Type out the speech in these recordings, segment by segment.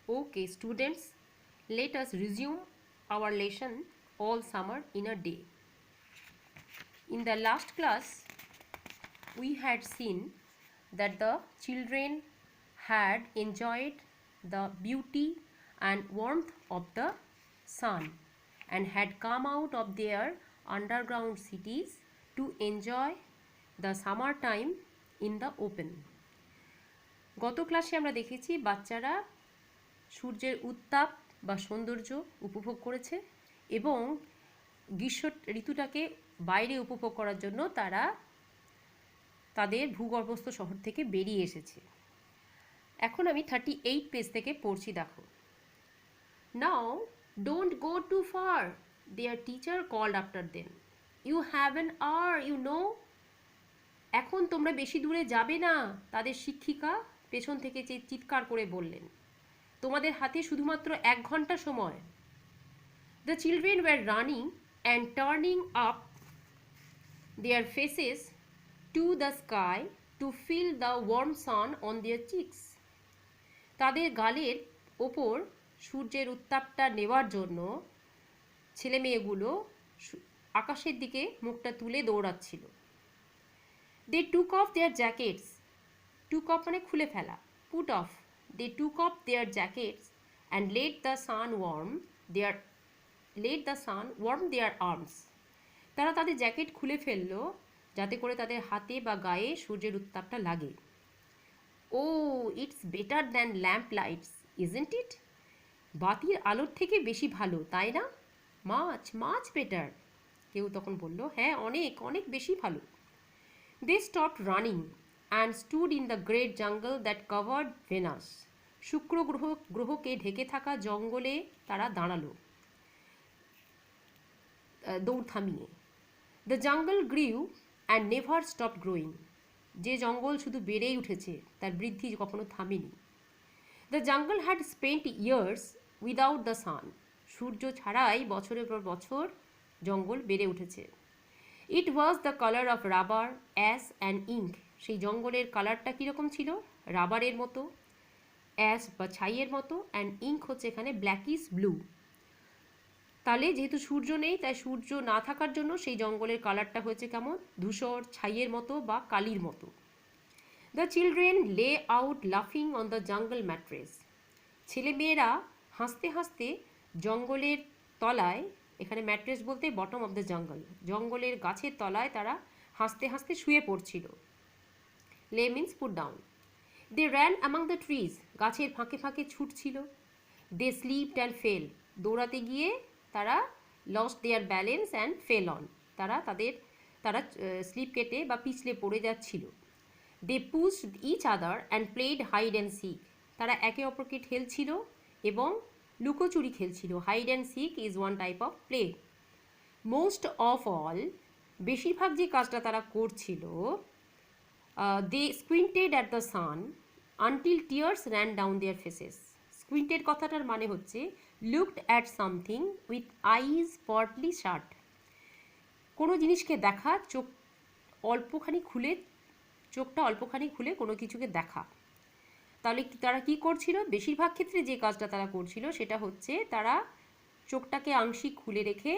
Okay, students, let us resume our lesson all summer in a day. In the last class, we had seen that the children had enjoyed the beauty and warmth of the sun and had come out of their underground cities to enjoy the summer time in the open. গত ক্লাসে আমরা দেখেছি বাচ্চারা সূর্যের উত্তাপ বা সৌন্দর্য উপভোগ করেছে এবং গ্রীষ্ম ঋতুটাকে বাইরে উপভোগ করার জন্য তারা তাদের ভূগর্ভস্থ শহর থেকে বেরিয়ে এসেছে। এখন আমি 38 পেজ থেকে পড়ছি, দেখো। Now don't go too far, their teacher called after them, you have an hour you know. এখন তোমরা বেশি দূরে যাবে না, তাদের শিক্ষিকা পেছন থেকে চিৎকার করে বললেন। তোমাদের হাতে শুধুমাত্র 1 ঘন্টা সময়। The children were running and turning up their faces to the sky to feel the warm sun on their cheeks. তাদের গালের ওপর সূর্যের উত্তাপটা নেওয়ার জন্য ছেলে মেয়েগুলো আকাশের দিকে মুখটা তুলে দৌড়াচ্ছিল। They took off their jackets, took off মানে খুলে ফেলা, put off, they took off their jackets and let the sun warm their arms. তারা তাদের জ্যাকেট খুলে ফেললো যাতে করে তাদের হাতে বা গায়ে সূর্যের উত্তাপটা লাগে। Oh it's better than lamp lights isn't it? বাতির আলোর থেকে বেশি ভালো, তাই না? Much much better. কেউ তখন বলল, হ্যাঁ অনেক অনেক বেশি ভালো। They stopped running and stood in the great jungle that covered Venus. শুক্র গ্রহকে ঢেকে থাকা জঙ্গলে তারা দাঁড়ালো দৌড় থামিয়ে। The jungle grew and never stop growing. যে জঙ্গল শুধু বেড়েই উঠেছে, তার বৃদ্ধি কখনো থামেনি। The jungle had spent years without the sun. সূর্য ছাড়াই বছরের পর বছর জঙ্গল বেড়ে উঠেছে। It was the colour of rubber, ash and ink. সেই জঙ্গলের কালারটা কীরকম ছিল? রাবারের মতো, অ্যাশ বা ছাইয়ের মতো, অ্যান্ড ইঙ্ক হচ্ছে এখানে ব্ল্যাকিশ ব্লু। তাহলে যেহেতু সূর্য নেই, তাই সূর্য না থাকার জন্য সেই জঙ্গলের কালারটা হয়েছে কেমন? ধূসর, ছাইয়ের মতো বা কালির মতো। দ্য চিলড্রেন লে আউট লাফিং অন দ্য জঙ্গল ম্যাট্রেস। ছেলেমেয়েরা হাসতে হাসতে জঙ্গলের তলায়, এখানে ম্যাট্রেস বলতে বটম অফ দ্য জঙ্গল, জঙ্গলের গাছের তলায় তারা হাসতে হাসতে শুয়ে পড়ছিল। Lay means put down. They ran among the trees. গাছের ফাঁকে ফাঁকে ছুটছিল। They slipped and fell. দৌড়াতে গিয়ে তারা lost their balance and fell on. তারা স্লিপ কেটে বা পিছলে পড়ে যাচ্ছিল। They pushed each other and played hide and seek. তারা একে অপরকে ঠেলছিল এবং লুকোচুরি খেলছিল। Hide and seek is one type of play. Most of all, বেশিরভাগ যে কাজটা তারা করছিল, they স্কুইন্টেড at the sun until tears ran down their faces. Squinted কথাটার মানে হচ্ছে looked at something with eyes partly shut. কোনো জিনিসকে দেখা, চোখটা অল্পখানি খুলে কোনো কিছুকে দেখা। তাহলে তারা কি করছিল? বেশিরভাগ ক্ষেত্রে যে কাজটা তারা করছিল সেটা হচ্ছে তারা চোখটাকে আংশিক খুলে রেখে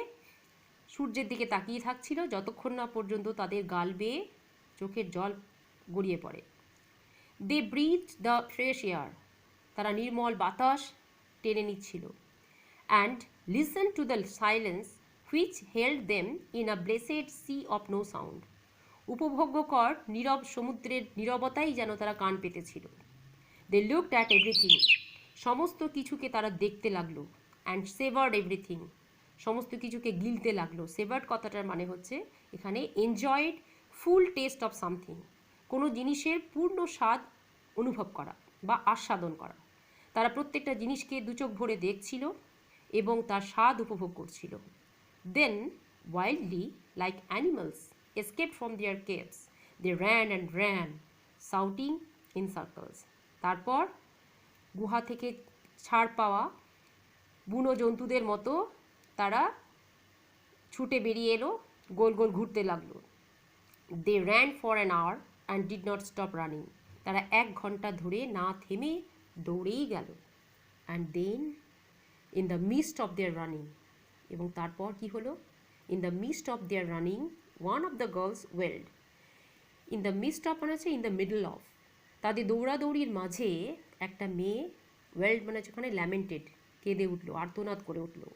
সূর্যের দিকে তাকিয়ে থাকছিল যতক্ষণ না পর্যন্ত তাদের গাল বেয়ে চোখের জল গড়িয়ে পড়ে। They breathe the fresh air. তারা নির্মল বাতাস টেনে নিচ্ছিল। And listen to the silence which held them in a blessed sea of no sound. উপভোগ্যকর নীরব সমুদ্রের নীরবতাই যেন তারা কান পেতেছিল। They looked at everything. সমস্ত কিছুকে তারা দেখতে লাগলো। And savoured everything. সমস্ত কিছুকে গিলতে লাগলো। সেভার্ড কথাটার মানে হচ্ছে এখানে enjoyed full taste of something. কোনো জিনিসের পূর্ণ স্বাদ অনুভব করা বা আস্বাদন করা। তারা প্রত্যেকটা জিনিসকে দুচোখ ভরে দেখছিল এবং তার স্বাদ উপভোগ করছিল। Then wildly like animals escaped from their caves. They ran and ran, shouting in circles. তারপর গুহা থেকে ছাড় পাওয়া বুনো জন্তুদের মতো তারা ছুটে বেরিয়ে এলো, গোল গোল ঘুরতে লাগলো। They ran for an hour and did not stop running. তারা 1 ঘন্টা ধরে না থেমে দৌড়েই গেল। And then in the mist of their running, এবং তারপর কি হলো, in the mist of their running one of the girls wailed. In the mist of মানে হচ্ছে ইন দ্য মিডল অফ, তাদের দৌড়াদৌড়ির মাঝে একটা মেয়ে, ওয়েল্ড মানে হচ্ছে ওখানে ল্যামেন্টেড, কেঁদে উঠলো, আর্তনাদ করে উঠলো।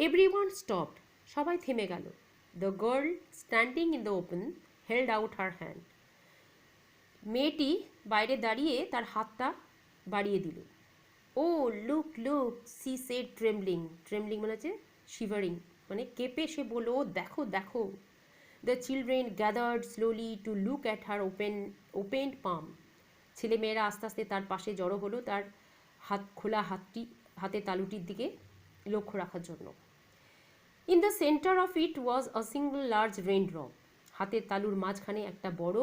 এভরিওয়ান স্টপড, সবাই থেমে গেল। The girl standing in the open held out her hand, মেয়েটি বাইরে দাঁড়িয়ে তার হাতটা বাড়িয়ে দিল। Oh look look she said trembling, trembling মানে হচ্ছে শিভারিং, মানে কেঁপে সে বলল, ও দেখো দেখো। The children gathered slowly to look at her opened palm, ছেলেমেয়েরা আস্তে আস্তে তার পাশে জড়ো হলো, তার খোলা হাতের তালুটির দিকে লক্ষ্য রাখার জন্য। In the centre of it was a single large rain drop, হাতের তালুর মাঝখানে একটা বড়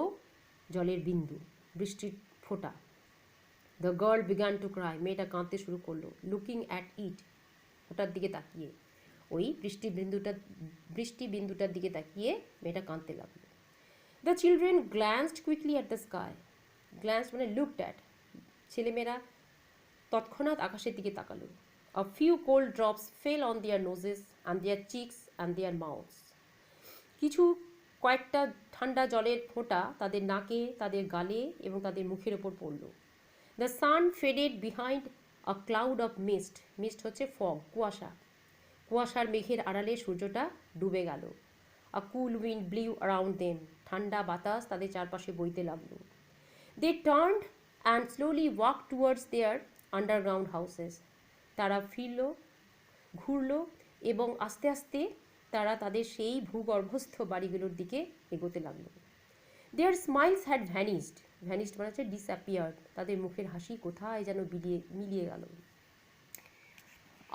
জলের বিন্দু, বৃষ্টির ফোঁটা। The girl began to cry, মেয়েটা কাঁদতে শুরু করলো। লুকিং অ্যাট ইট, ওটার দিকে তাকিয়ে, ওই বৃষ্টি বিন্দুটার দিকে তাকিয়ে মেয়েটা কাঁদতে লাগলো। The children glanced quickly at the sky, glanced মানে লুকড অ্যাট, ছেলেমেয়েরা তৎক্ষণাৎ আকাশের দিকে তাকালো। A few cold drops fell on their noses and their cheeks and their mouths, কয়েকটা ঠান্ডা জলের ফোঁটা তাদের নাকে, তাদের গালে এবং তাদের মুখের ওপর পড়ল। The sun faded behind a cloud of mist, mist হচ্ছে ফগ, কুয়াশা, কুয়াশার মেঘের আড়ালে সূর্যটা ডুবে গেল। A cool wind blew around them, ঠান্ডা বাতাস তাদের চারপাশে বইতে লাগলো। They turned and slowly walk towards their underground houses, তারা ফিরল, ঘুরল এবং আস্তে আস্তে তারা তাদের সেই ভূগর্ভস্থ বাড়িগুলোর দিকে এগোতে লাগলো। দেয়ার স্মাইলস হ্যাড ভ্যানিসড, ভ্যানিসড মানে হচ্ছে ডিসঅ্যাপিয়ার্ড, তাদের মুখের হাসি কোথায় যেন মিলিয়ে গেল।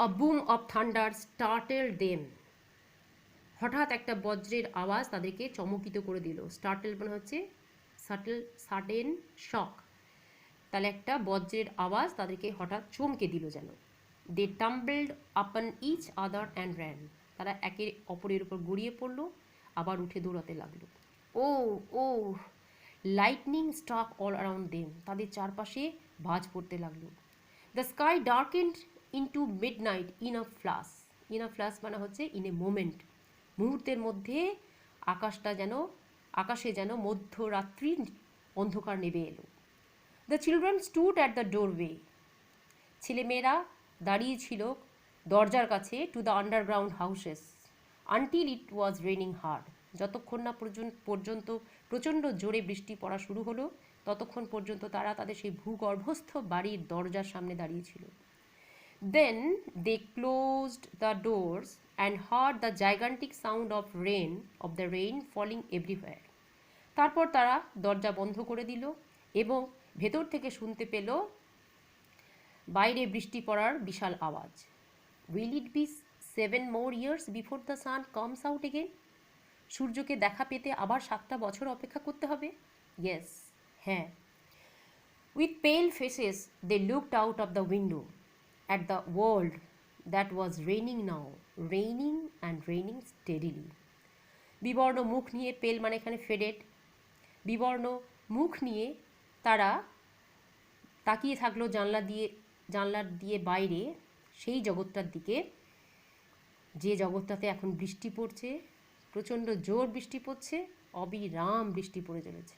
আ বুম অফ থান্ডার স্টার্টেল দেম, হঠাৎ একটা বজ্রের আওয়াজ তাদেরকে চমকিত করে দিল। স্টার্টেল মানে হচ্ছে সাডেন শক, তাহলে একটা বজ্রের আওয়াজ তাদেরকে হঠাৎ চমকে দিল যেন। দে টাম্বলড আপন ইচ আদার অ্যান্ড র্যান, তারা একে অপরের উপর গড়িয়ে পড়ল, আবার উঠে দৌড়াতে লাগলো। Oh oh lightning struck all around them, তাদের চারপাশে বাজ পড়তে লাগলো। The sky darkened into midnight in a flash, in a flash মানে হচ্ছে ইন এ মোমেন্ট, মুহূর্তের মধ্যে আকাশে যেন মধ্যরাত্রির অন্ধকার নেমে এলো। The children stood at the doorway, ছেলেমেয়েরা দাঁড়িয়েছিল দরজার কাছে, to the underground houses until it was raining hard, যতক্ষণ না পর্যন্ত প্রচণ্ড জোরে বৃষ্টি পড়া শুরু হলো, ততক্ষণ পর্যন্ত তারা তাদের সেই ভূগর্ভস্থ বাড়ির দরজার সামনে দাঁড়িয়েছিল। Then they closed the doors and heard the gigantic sound of the rain falling everywhere, তারপর তারা দরজা বন্ধ করে দিল এবং ভেতর থেকে শুনতে পেল বাইরে বৃষ্টি পড়ার বিশাল আওয়াজ। Will it be 7 more years before the sun comes out again, সূর্যকে দেখা পেতে আবার 7টা বছর অপেক্ষা করতে হবে? ইয়েস, হ্যাঁ। With pale faces they looked out of the window at the world that was raining now, raining and raining steadily. বিবর্ণ মুখ নিয়ে, পেল মানে এখানে ফেডেড, বিবর্ণ মুখ নিয়ে তারা তাকিয়ে থাকলো জানলার দিয়ে বাইরে সেই জগৎটার দিকে, যে জগৎটাতে এখন বৃষ্টি পড়ছে, প্রচণ্ড জোর বৃষ্টি পড়ছে, অবিরাম বৃষ্টি পড়ে চলেছে।